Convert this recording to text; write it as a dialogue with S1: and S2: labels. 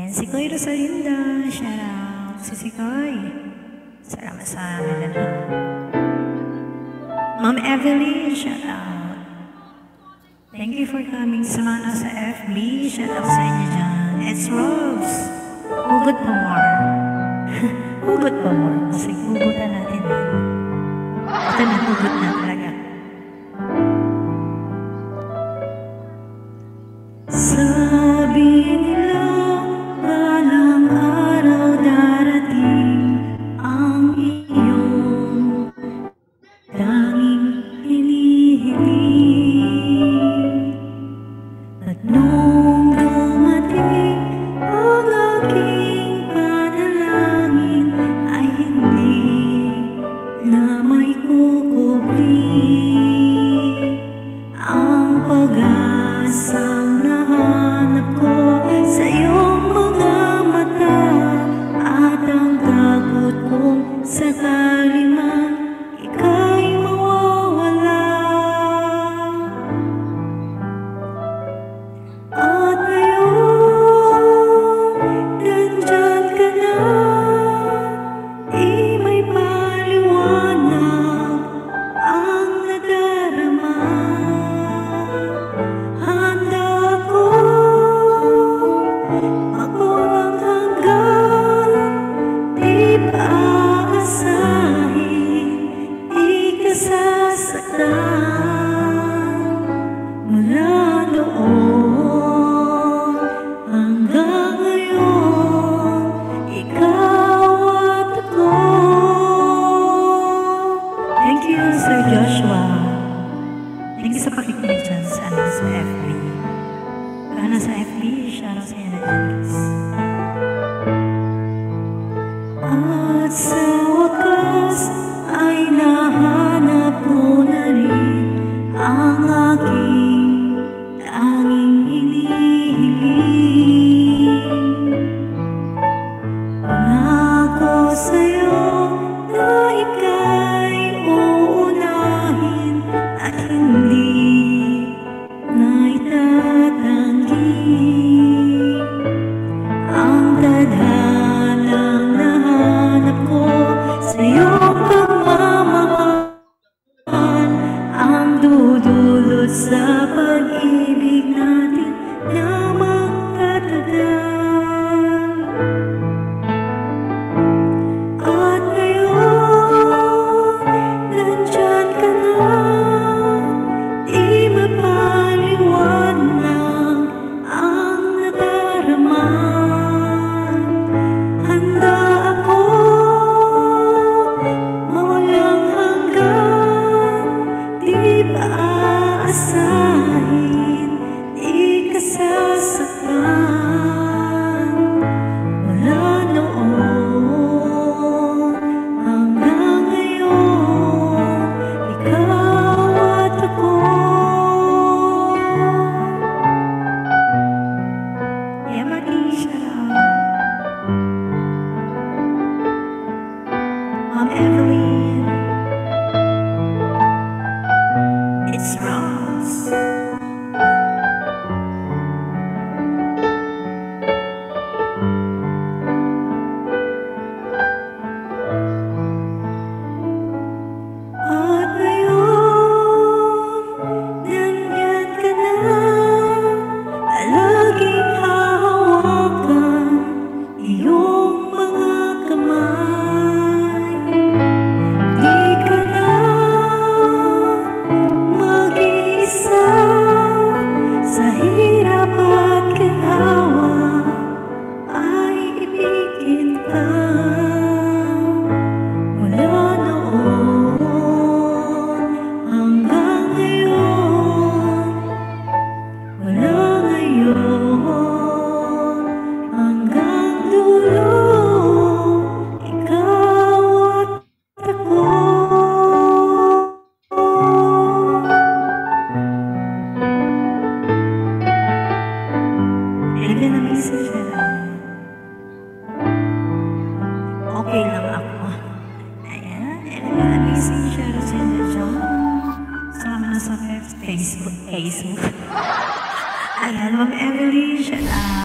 S1: Ayan, si Koy Rosalinda, shout out. Si Koy. Salamat sa amin. Ma'am Evelyn, shout out. Thank you for coming sa mga nasa FB. Shout out sa inyo dyan. It's Rose. Hugot pa more. Hugot pa more. Kasi hugutan natin eh. Ito na, hugot na talaga. Sabi nila, balang araw darating ang iyong tanging hinihiling. At nung dumating ang aking panalangin, ay hindi na may kukubli ang pag-asang nahanap ko sa iyong mga mata, at ang takot kong sakali man ika'y mawawala. At ngayon, nandyan ka na, may paliwanag ang nadarama. Handa ko magmulang hanggang di paasahin, di ka sasaktan. Mula noon hanggang ngayon, ikaw at ako. Thank you, Sir Joshua. Thank you sa pakikinig dyan sa FB. Baka nasa FB, shoutout sa inyo na dyan, guys. At sa wakas ay nahanap ko na rin ang aking tanging hinihiling. Pangako sa'yo na ika'y uunahin at hindi na itatanggi ang tadhanang nahanap ko sa iyong pagmamahal, ang dudulot sa pag-ibig natin na magtatagal. At ngayon, nandyan ka na, di mapaliwanag ang nadarama. Handa ako mawalang hanggan, di paasahin, di ka sasaktan. Mula noon hanggang ngayon, ikaw at ako. Yeah, mag-i-shout out. Ma'am Evelyn, it's Rose. At ngayon, nandyan ka na, laging hahawakan iyong mga kamay. Di ka na mag-iisa sa hirap at ginhawa, ay ibigin ka. Mula noon hanggang ngayon, mula ngayon hanggang dulo, ikaw at ako. Ilagay na message na. Okay lang ako. Ayan, ilagay na message na sa inyo dyan. Sama na sa Facebook. Ayan, Ma'am Evelyn, shout out.